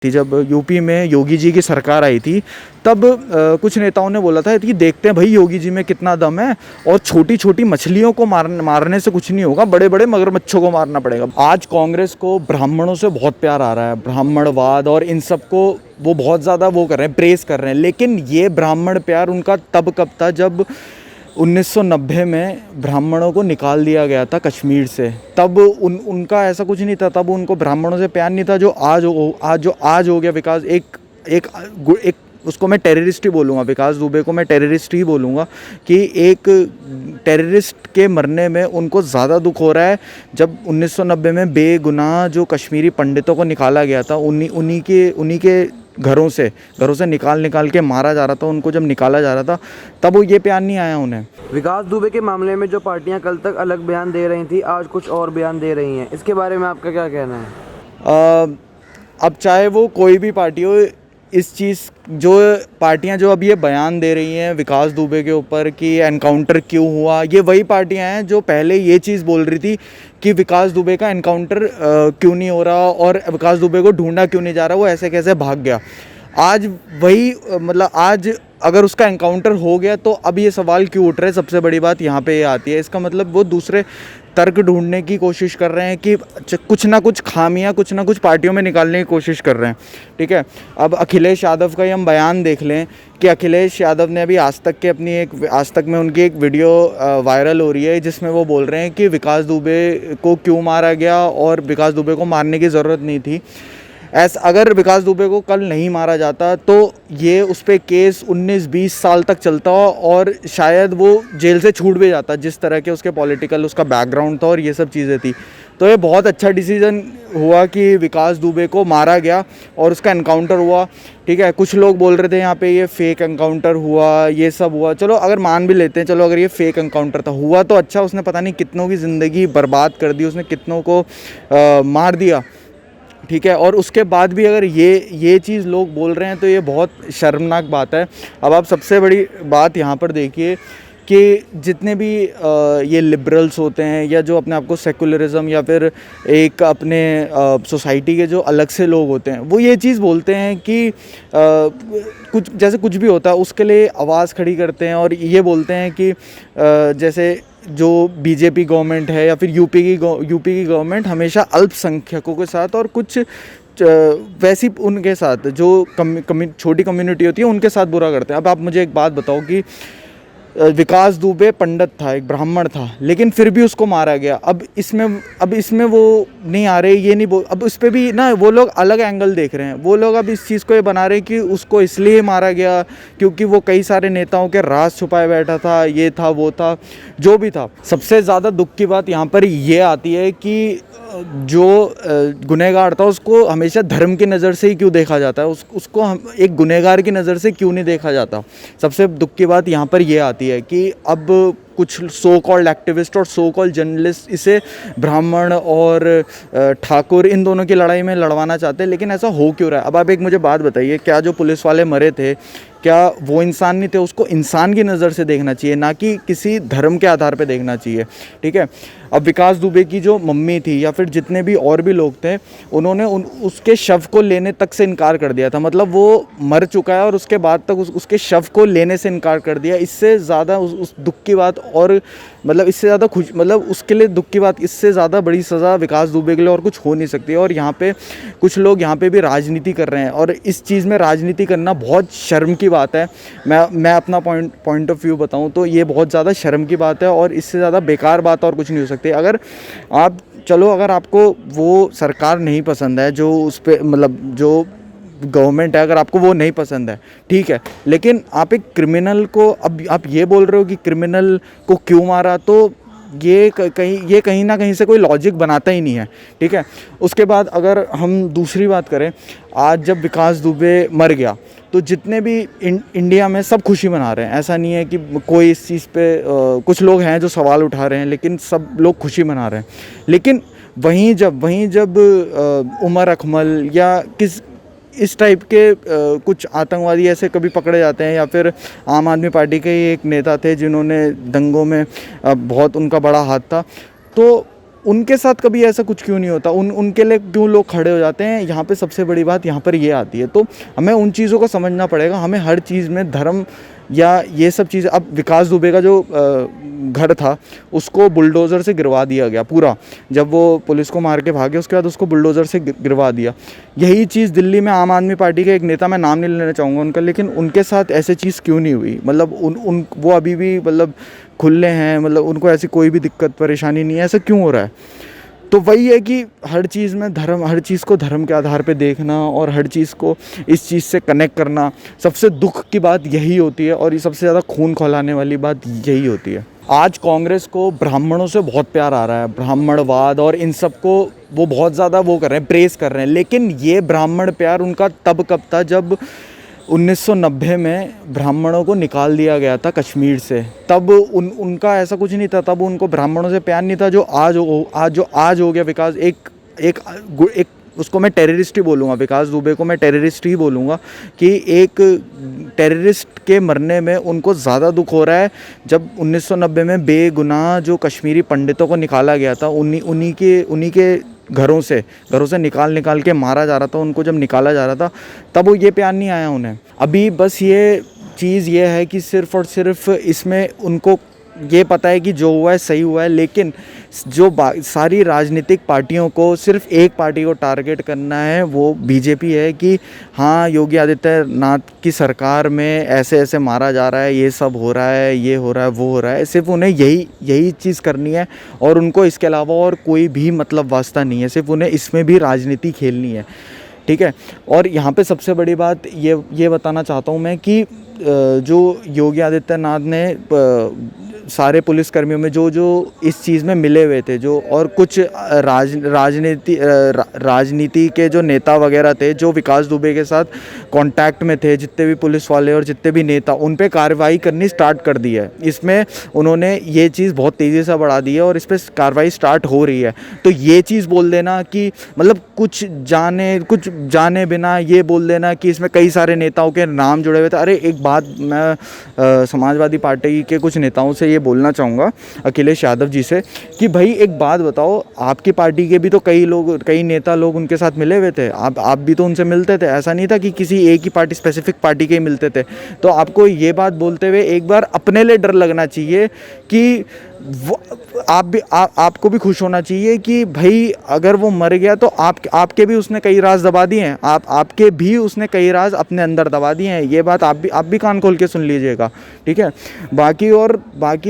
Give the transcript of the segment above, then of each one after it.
थी, जब यूपी में योगी जी की सरकार आई थी, तब कुछ नेताओं ने बोला था कि देखते हैं भाई योगी जी में कितना दम है, और छोटी छोटी मछलियों को मारने से कुछ नहीं होगा, बड़े बड़े मगरमच्छों को मारना पड़ेगा। आज कांग्रेस को ब्राह्मणों से बहुत प्यार आ रहा है, ब्राह्मणवाद और इन सब को वो बहुत ज़्यादा वो कर रहे हैं, प्रेस कर रहे हैं। लेकिन ये ब्राह्मण प्यार उनका तब कब था जब 1990 में ब्राह्मणों को निकाल दिया गया था कश्मीर से। तब उनका ऐसा कुछ नहीं था, तब उनको ब्राह्मणों से प्यार नहीं था। जो आज हो गया विकास, एक उसको मैं टेररिस्ट ही बोलूँगा, विकास दुबे को मैं टेररिस्ट ही बोलूँगा, कि एक टेररिस्ट के मरने में उनको ज़्यादा दुख हो रहा है। जब 1990 में बेगुनाह जो कश्मीरी पंडितों को निकाला गया था, उन्हीं के घरों से निकाल के मारा जा रहा था, उनको जब निकाला जा रहा था, तब वो ये प्यार नहीं आया उन्हें। विकास दुबे के मामले में जो पार्टियां कल तक अलग बयान दे रही थी, आज कुछ और बयान दे रही हैं, इसके बारे में आपका क्या कहना है? अब चाहे वो कोई भी पार्टी हो, इस चीज़ जो पार्टियां जो अब ये बयान दे रही हैं विकास दुबे के ऊपर कि एनकाउंटर क्यों हुआ, ये वही पार्टियां हैं जो पहले ये चीज़ बोल रही थी कि विकास दुबे का एनकाउंटर क्यों नहीं हो रहा और विकास दुबे को ढूंढा क्यों नहीं जा रहा, वो ऐसे कैसे भाग गया। आज वही मतलब आज अगर उसका एनकाउंटर हो गया तो अब ये सवाल क्यों उठ रहे हैं, सबसे बड़ी बात यहाँ पे ये आती है। इसका मतलब वो दूसरे तर्क ढूंढने की कोशिश कर रहे हैं कि कुछ ना कुछ खामियां कुछ ना कुछ पार्टियों में निकालने की कोशिश कर रहे हैं। ठीक है, अब अखिलेश यादव का ही हम बयान देख लें कि अखिलेश यादव ने अभी आज तक में उनकी एक वीडियो वायरल हो रही है, जिसमें वो बोल रहे हैं कि विकास दुबे को क्यों मारा गया और विकास दुबे को मारने की ज़रूरत नहीं थी। अगर विकास दुबे को कल नहीं मारा जाता तो ये उस पर केस 19-20 साल तक चलता और शायद वो जेल से छूट भी जाता, जिस तरह के उसके पॉलिटिकल उसका बैकग्राउंड था और ये सब चीज़ें थी। तो ये बहुत अच्छा डिसीजन हुआ कि विकास दुबे को मारा गया और उसका एनकाउंटर हुआ। ठीक है, कुछ लोग बोल रहे थे यहाँ पे ये फेक एनकाउंटर हुआ, ये सब हुआ। चलो अगर मान भी लेते हैं, चलो अगर ये फेक एनकाउंटर था, हुआ तो अच्छा, उसने पता नहीं कितनों की ज़िंदगी बर्बाद कर दी, उसने कितनों को मार दिया। ठीक है, और उसके बाद भी अगर ये चीज़ लोग बोल रहे हैं तो ये बहुत शर्मनाक बात है। अब आप सबसे बड़ी बात यहाँ पर देखिए कि जितने भी ये लिबरल्स होते हैं या जो अपने आप को सेकुलरिज्म या फिर एक अपने सोसाइटी के जो अलग से लोग होते हैं, वो ये चीज़ बोलते हैं कि कुछ भी होता है उसके लिए आवाज़ खड़ी करते हैं और ये बोलते हैं कि जैसे जो बीजेपी गवर्नमेंट है या फिर यूपी की गवर्नमेंट हमेशा अल्पसंख्यकों के साथ और कुछ वैसी उनके साथ जो छोटी कम्युनिटी होती है उनके साथ बुरा करते हैं। अब आप मुझे एक बात बताओ कि विकास दुबे पंडित था, एक ब्राह्मण था, लेकिन फिर भी उसको मारा गया। अब इसमें वो नहीं आ रहे, ये नहीं अब उस पर भी ना वो लोग अलग एंगल देख रहे हैं। वो लोग अब इस चीज़ को ये बना रहे हैं कि उसको इसलिए मारा गया क्योंकि वो कई सारे नेताओं के राज छुपाए बैठा था, ये था वो था, जो भी था। सबसे ज़्यादा दुख की बात यहाँ पर ये आती है कि जो गुनहगार था उसको हमेशा धर्म की नज़र से ही क्यों देखा जाता है, उसको एक गुनहगार की नज़र से क्यों नहीं देखा जाता। सबसे दुख की बात यहाँ पर यह आती है कि अब कुछ सो कॉल्ड एक्टिविस्ट और सो कॉल्ड जर्नलिस्ट इसे ब्राह्मण और ठाकुर इन दोनों की लड़ाई में लड़वाना चाहते हैं, लेकिन ऐसा हो क्यों रहा है। अब आप एक मुझे बात बताइए, क्या जो पुलिस वाले मरे थे क्या वो इंसान नहीं थे? उसको इंसान की नज़र से देखना चाहिए, ना कि किसी धर्म के आधार पे देखना चाहिए। ठीक है, अब विकास दुबे की जो मम्मी थी या फिर जितने भी और भी लोग थे, उन्होंने उसके शव को लेने तक से इनकार कर दिया था। मतलब वो मर चुका है और उसके बाद तक उसके शव को लेने से इनकार कर दिया। इससे ज़्यादा उस दुख की बात और मतलब इससे ज़्यादा उसके लिए दुख की बात, इससे ज़्यादा बड़ी सज़ा विकास दुबे के लिए और कुछ हो नहीं सकती है। और यहाँ पे कुछ लोग यहाँ पे भी राजनीति कर रहे हैं और इस चीज़ में राजनीति करना बहुत शर्म की बात है। मैं अपना पॉइंट ऑफ व्यू बताऊँ तो ये बहुत ज़्यादा शर्म की बात है और इससे ज़्यादा बेकार बात और कुछ नहीं हो सकती। अगर आपको वो सरकार नहीं पसंद है, जो उस पर मतलब जो गवर्नमेंट है, अगर आपको वो नहीं पसंद है, ठीक है, लेकिन आप एक क्रिमिनल को अब आप ये बोल रहे हो कि क्रिमिनल को क्यों मारा, तो ये कहीं ना कहीं से कोई लॉजिक बनाता ही नहीं है। ठीक है, उसके बाद अगर हम दूसरी बात करें, आज जब विकास दुबे मर गया तो जितने भी इंडिया में सब खुशी मना रहे हैं। ऐसा नहीं है कि कोई इस चीज़ पे कुछ लोग हैं जो सवाल उठा रहे हैं, लेकिन सब लोग खुशी मना रहे हैं। लेकिन वहीं जब उमर अकमल या इस टाइप के कुछ आतंकवादी ऐसे कभी पकड़े जाते हैं, या फिर आम आदमी पार्टी के ही एक नेता थे जिन्होंने दंगों में बहुत उनका बड़ा हाथ था, तो उनके साथ कभी ऐसा कुछ क्यों नहीं होता, उनके लिए क्यों लोग खड़े हो जाते हैं? यहाँ पे सबसे बड़ी बात यहाँ पर ये आती है। तो हमें उन चीज़ों को समझना पड़ेगा, हमें हर चीज़ में धर्म या ये सब चीज़ें। अब विकास दुबे का जो घर था उसको बुलडोज़र से गिरवा दिया गया पूरा, जब वो पुलिस को मार के भागे उसके बाद उसको बुलडोज़र से गिरवा दिया। यही चीज़ दिल्ली में आम आदमी पार्टी के एक नेता, मैं नाम नहीं लेना चाहूँगा उनका, लेकिन उनके साथ ऐसे चीज़ क्यों नहीं हुई? मतलब उन वो अभी भी मतलब खुले हैं, मतलब उनको ऐसी कोई भी दिक्कत परेशानी नहीं है, ऐसा क्यों हो रहा है? तो वही है कि हर चीज़ में धर्म, हर चीज़ को धर्म के आधार पे देखना और हर चीज़ को इस चीज़ से कनेक्ट करना, सबसे दुख की बात यही होती है और ये सबसे ज़्यादा खून खौलाने वाली बात यही होती है। आज कांग्रेस को ब्राह्मणों से बहुत प्यार आ रहा है, ब्राह्मणवाद और इन सब को वो बहुत ज़्यादा वो कर रहे हैं, प्रेस कर रहे हैं, लेकिन ये ब्राह्मण प्यार उनका तब कब था जब 1990 में ब्राह्मणों को निकाल दिया गया था कश्मीर से। तब उनका ऐसा कुछ नहीं था, तब उनको ब्राह्मणों से प्यार नहीं था। जो आज हो गया विकास, एक उसको मैं टेररिस्ट ही बोलूँगा, विकास दुबे को मैं टेररिस्ट ही बोलूँगा कि एक टेररिस्ट के मरने में उनको ज़्यादा दुख हो रहा है। जब 1990 में बेगुनाह जो कश्मीरी पंडितों को निकाला गया था, उन्हीं के घरों से निकाल के मारा जा रहा था, उनको जब निकाला जा रहा था तब वो ये प्यार नहीं आया उन्हें। अभी बस ये चीज़ ये है कि सिर्फ़ और सिर्फ इसमें उनको ये पता है कि जो हुआ है सही हुआ है, लेकिन जो सारी राजनीतिक पार्टियों को सिर्फ एक पार्टी को टारगेट करना है, वो बीजेपी है कि हाँ योगी आदित्यनाथ की सरकार में ऐसे ऐसे मारा जा रहा है, ये सब हो रहा है, ये हो रहा है, वो हो रहा है। सिर्फ उन्हें यही चीज़ करनी है और उनको इसके अलावा और कोई भी मतलब वास्ता नहीं है, सिर्फ उन्हें इसमें भी राजनीति खेलनी है, ठीक है। और यहाँ पे सबसे बड़ी बात ये बताना चाहता हूँ मैं कि जो योगी आदित्यनाथ ने सारे पुलिसकर्मियों में जो इस चीज़ में मिले हुए थे, जो और कुछ राजनीति के जो नेता वगैरह थे जो विकास दुबे के साथ कांटेक्ट में थे, जितने भी पुलिस वाले और जितने भी नेता, उन पे कार्रवाई करनी स्टार्ट कर दी है। इसमें उन्होंने ये चीज़ बहुत तेज़ी से बढ़ा दी है और इस पर कार्रवाई स्टार्ट हो रही है। तो ये चीज़ बोल देना कि मतलब कुछ जाने बिना ये बोल देना कि इसमें कई सारे नेताओं के नाम जुड़े हुए थे। अरे एक बात मैं समाजवादी पार्टी के कुछ नेताओं से ये बोलना चाहूँगा, अखिलेश यादव जी से, कि भाई एक बात बताओ, आपकी पार्टी के भी तो कई नेता लोग उनके साथ मिले हुए थे, आप भी तो उनसे मिलते थे। ऐसा नहीं था कि किसी एक ही पार्टी, स्पेसिफिक पार्टी के ही मिलते थे। तो आपको ये बात बोलते हुए एक बार अपने लिए डर लगना चाहिए कि आपको भी खुश होना चाहिए कि भाई अगर वो मर गया तो आपके भी उसने कई राज दबा दिए हैं, आपके भी उसने कई राज अपने अंदर दबा दिए हैं। ये बात आप भी कान खोल के सुन लीजिएगा, ठीक है। बाकी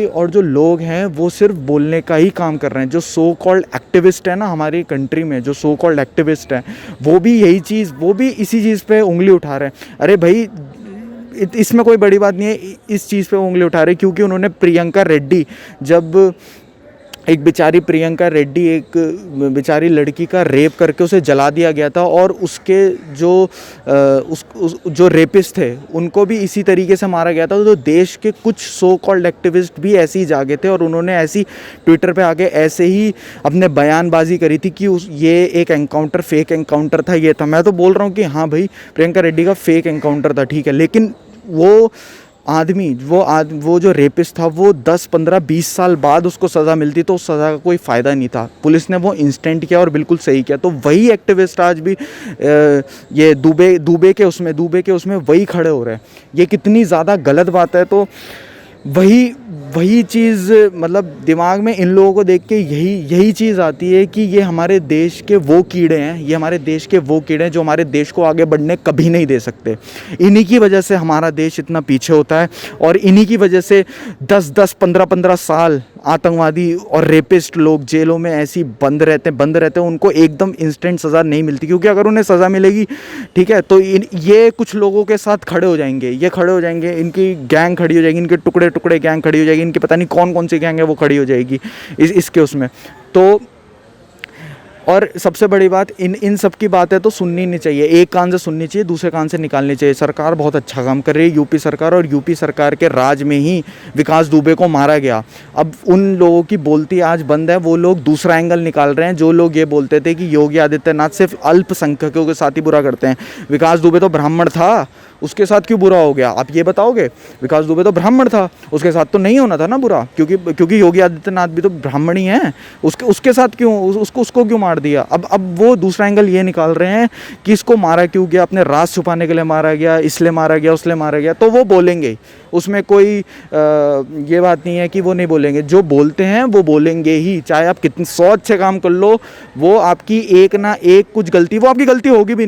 और जो लोग हैं वो सिर्फ बोलने का ही काम कर रहे हैं। जो सो कॉल्ड एक्टिविस्ट है ना हमारी कंट्री में, जो सो कॉल्ड एक्टिविस्ट हैं, वो भी इसी चीज़ पे उंगली उठा रहे हैं। अरे भाई इसमें कोई बड़ी बात नहीं है, इस चीज़ पे उंगली उठा रहे क्योंकि उन्होंने प्रियंका रेड्डी, जब एक बेचारी प्रियंका रेड्डी, एक बेचारी लड़की का रेप करके उसे जला दिया गया था और उसके जो रेपिस्ट थे उनको भी इसी तरीके से मारा गया था। तो देश के कुछ सो कॉल्ड एक्टिविस्ट भी ऐसे ही जागे थे और उन्होंने ऐसी ट्विटर पे आके ऐसे ही अपने बयानबाजी करी थी कि ये एक एनकाउंटर, फेक एनकाउंटर था, ये था। मैं तो बोल रहा हूँ कि हाँ भाई प्रियंका रेड्डी का फेक एनकाउंटर था, ठीक है, लेकिन वो जो रेपिस्ट था वो 10, 15, 20 साल बाद उसको सज़ा मिलती तो उस सज़ा का कोई फ़ायदा नहीं था। पुलिस ने वो इंस्टेंट किया और बिल्कुल सही किया। तो वही एक्टिविस्ट आज भी ये दुबे के उसमें वही खड़े हो रहे हैं। ये कितनी ज़्यादा गलत बात है। तो वही चीज़ मतलब दिमाग में इन लोगों को देख के यही चीज़ आती है कि ये हमारे देश के वो कीड़े हैं, जो हमारे देश को आगे बढ़ने कभी नहीं दे सकते। इन्हीं की वजह से हमारा देश इतना पीछे होता है और इन्हीं की वजह से 10-10, 15-15 साल आतंकवादी और रेपिस्ट लोग जेलों में ऐसी बंद रहते हैं। उनको एकदम इंस्टेंट सज़ा नहीं मिलती, क्योंकि अगर उन्हें सज़ा मिलेगी, ठीक है, तो ये कुछ लोगों के साथ खड़े हो जाएंगे, इनकी गैंग खड़ी हो जाएगी, इनके टुकड़े गैंग खड़ी हो जाएगी, इनकी पता नहीं कौन सी गैंग है वो खड़ी हो जाएगी इसके उसमें। तो और सबसे बड़ी बात, इन सब की बातें तो सुननी नहीं चाहिए, एक कान से सुननी चाहिए, दूसरे कान से निकालनी चाहिए। सरकार बहुत अच्छा काम कर रही है, यूपी सरकार, और यूपी सरकार के राज में ही विकास दुबे को मारा गया। अब उन लोगों की बोलती आज बंद है, वो लोग दूसरा एंगल निकाल रहे हैं। जो लोग ये बोलते थे कि योगी आदित्यनाथ सिर्फ अल्पसंख्यकों के साथ ही बुरा करते हैं, विकास दुबे तो ब्राह्मण था, उसके साथ क्यों बुरा हो गया आप ये बताओगे? विकास दुबे तो ब्राह्मण था, उसके साथ तो नहीं होना था ना बुरा, क्योंकि योगी आदित्यनाथ भी तो ब्राह्मण ही हैं, उसके साथ क्यों उसको क्यों मार दिया? अब वो दूसरा एंगल ये निकाल रहे हैं कि इसको मारा क्यों गया, अपने राज छुपाने के लिए मारा गया, इसलिए मारा गया, उसलिए मारा गया। तो वो बोलेंगे, उसमें कोई ये बात नहीं है कि वो नहीं बोलेंगे। जो बोलते हैं वो बोलेंगे ही, चाहे आप कितने 100 अच्छे काम कर लो, वो आपकी एक ना एक कुछ गलती, वो आपकी गलती होगी भी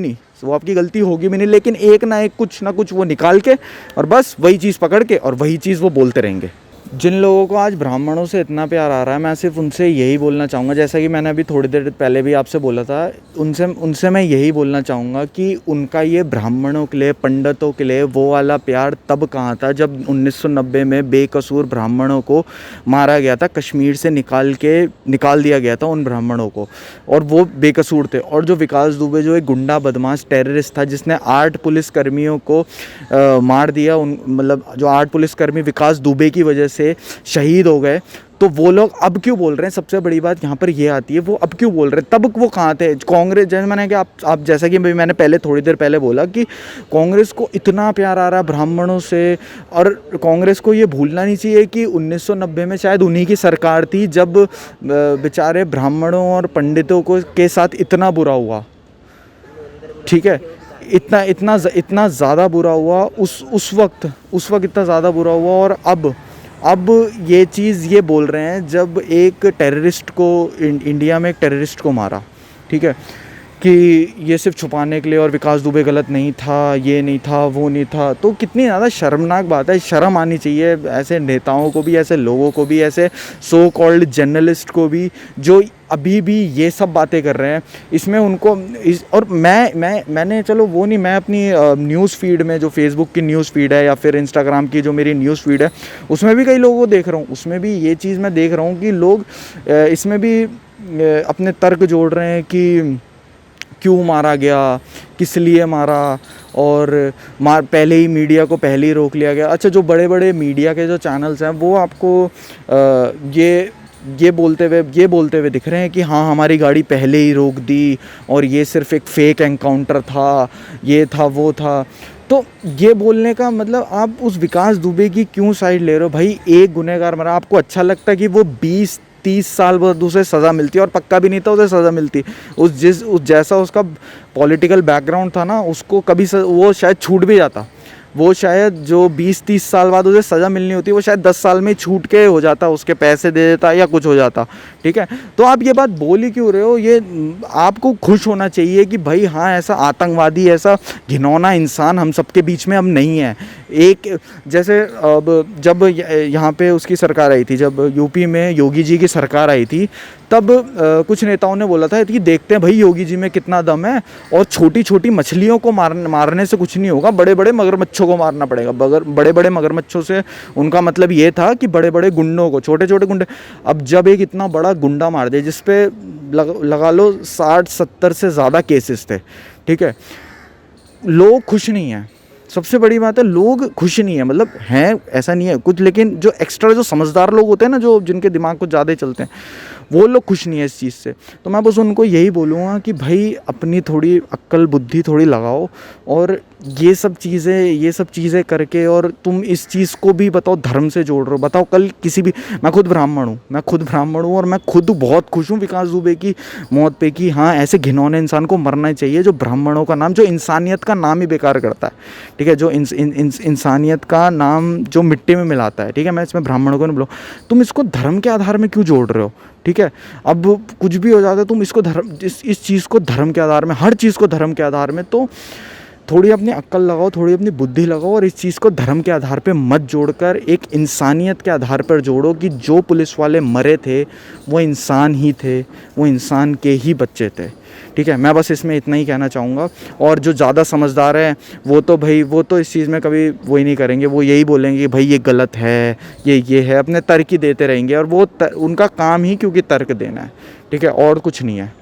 नहीं, लेकिन एक ना एक कुछ ना कुछ वो निकाल के और बस वही चीज़ पकड़ के और वही चीज़ वो बोलते रहेंगे। जिन लोगों को आज ब्राह्मणों से इतना प्यार आ रहा है, मैं सिर्फ उनसे यही बोलना चाहूँगा, जैसा कि मैंने अभी थोड़ी देर पहले भी आपसे बोला था, उनसे मैं यही बोलना चाहूँगा कि उनका ये ब्राह्मणों के लिए, पंडितों के लिए वो वाला प्यार तब कहाँ था जब 1990 में बेकसूर ब्राह्मणों को मारा गया था, कश्मीर से निकाल दिया गया था उन ब्राह्मणों को, और वो बेकसूर थे। और जो विकास दुबे जो एक गुंडा बदमाश टेररिस्ट था, जिसने 8 पुलिसकर्मियों को मार दिया, मतलब जो 8 पुलिसकर्मी विकास दुबे की वजह से शहीद हो गए, तो वो लोग अब क्यों बोल रहे हैं? सबसे बड़ी बात यहाँ पर ये आती है, वो अब क्यों बोल रहे हैं? तब वो कहाँ थे? कांग्रेस, जैसे मैंने कि आप जैसा कि मैंने थोड़ी देर पहले बोला कि कांग्रेस को इतना प्यार आ रहा है ब्राह्मणों से, और कांग्रेस को ये भूलना नहीं चाहिए कि 1990 में शायद उन्हीं की सरकार थी जब बेचारे ब्राह्मणों और पंडितों को के साथ इतना बुरा हुआ, ठीक है, इतना ज़्यादा बुरा हुआ उस वक्त इतना ज़्यादा बुरा हुआ। और अब ये चीज़ ये बोल रहे हैं जब एक टेररिस्ट को, इंडिया में एक टेररिस्ट को मारा, ठीक है, कि ये सिर्फ छुपाने के लिए, और विकास दुबे गलत नहीं था, ये नहीं था, वो नहीं था। तो कितनी ज़्यादा शर्मनाक बात है। शर्म आनी चाहिए ऐसे नेताओं को भी, ऐसे लोगों को भी, ऐसे सो कॉल्ड जर्नलिस्ट को भी, जो अभी भी ये सब बातें कर रहे हैं। इसमें उनको और मैंने चलो वो नहीं, मैं अपनी न्यूज़ फीड में, जो फेसबुक की न्यूज़ फीड है या फिर इंस्टाग्राम की जो मेरी न्यूज़ फीड है, उसमें भी कई लोगों को देख रहा हूँ, उसमें भी ये चीज़ मैं देख रहा हूँ कि लोग इसमें भी अपने तर्क जोड़ रहे हैं कि क्यों मारा गया, किस लिए मारा, और पहले ही मीडिया को पहले ही रोक लिया गया। अच्छा, जो बड़े बड़े मीडिया के जो चैनल्स हैं वो आपको ये बोलते हुए दिख रहे हैं कि हाँ, हमारी गाड़ी पहले ही रोक दी और ये सिर्फ एक फेक एनकाउंटर था, ये था, वो था। तो ये बोलने का मतलब, आप उस विकास दुबे की क्यों साइड ले रहे हो भाई? एक गुनहगार मरा, आपको अच्छा लगता है कि वो 20-30 साल बाद उसे सज़ा मिलती, और पक्का भी नहीं था उसे सज़ा मिलती, उस जैसा उसका पॉलिटिकल बैकग्राउंड था ना, उसको कभी वो शायद छूट भी जाता। वो शायद जो 20-30 साल बाद उसे सज़ा मिलनी होती, वो शायद 10 साल में छूट के हो जाता, उसके पैसे दे देता या कुछ हो जाता, ठीक है। तो आप ये बात बोल ही क्यों रहे हो? ये आपको खुश होना चाहिए कि भाई हाँ, ऐसा आतंकवादी, ऐसा घिनौना इंसान हम सबके बीच में अब नहीं है। एक जैसे अब जब यहाँ पे उसकी सरकार आई थी, जब यूपी में योगी जी की सरकार आई थी, तब कुछ नेताओं ने बोला था कि देखते हैं भाई योगी जी में कितना दम है, और छोटी छोटी मछलियों को मारने से कुछ नहीं होगा, बड़े बड़े मगरमच्छों को मारना पड़ेगा। बड़े बड़े मगरमच्छों से उनका मतलब ये था कि बड़े बड़े गुंडों को, छोटे छोटे गुंडे। अब जब एक इतना बड़ा गुंडा मार दे, जिस पे लगा लो 60-70 से ज़्यादा केसेस थे, ठीक है, लोग खुश नहीं हैं। सबसे बड़ी बात है, लोग खुश नहीं है, मतलब हैं, ऐसा नहीं है कुछ, लेकिन जो एक्स्ट्रा जो समझदार लोग होते हैं ना, जो जिनके दिमाग कुछ ज़्यादा चलते हैं, वो लोग खुश नहीं है इस चीज़ से। तो मैं बस उनको यही बोलूँगा कि भाई अपनी थोड़ी अक्ल बुद्धि थोड़ी लगाओ, और ये सब चीज़ें करके, और तुम इस चीज़ को भी बताओ धर्म से जोड़ रहे हो। बताओ कल किसी भी, मैं खुद ब्राह्मण हूँ और मैं खुद बहुत खुश हूँ विकास दुबे की मौत पे, कि हाँ, ऐसे घिनौने इंसान को मरना ही चाहिए, जो ब्राह्मणों का नाम, जो इंसानियत का नाम ही बेकार करता है, ठीक है, जो इंसानियत का नाम जो मिट्टी में मिलाता है, ठीक है। मैं इसमें ब्राह्मणों को नहीं बोलूँ, तुम इसको धर्म के आधार में क्यों जोड़ रहे हो, ठीक है। अब कुछ भी हो जाता है, तुम इसको इस चीज़ को धर्म के आधार में, हर चीज़ को धर्म के आधार में, तो थोड़ी अपनी अक्ल लगाओ, थोड़ी अपनी बुद्धि लगाओ, और इस चीज़ को धर्म के आधार पे मत जोड़कर एक इंसानियत के आधार पर जोड़ो, कि जो पुलिस वाले मरे थे वो इंसान ही थे, वो इंसान के ही बच्चे थे, ठीक है। मैं बस इसमें इतना ही कहना चाहूँगा। और जो ज़्यादा समझदार हैं वो तो इस चीज़ में कभी वो ही नहीं करेंगे, वो यही बोलेंगे कि भाई ये गलत है, ये है, अपने तर्क ही देते रहेंगे, और वो उनका काम ही क्योंकि तर्क देना है, ठीक है, और कुछ नहीं है।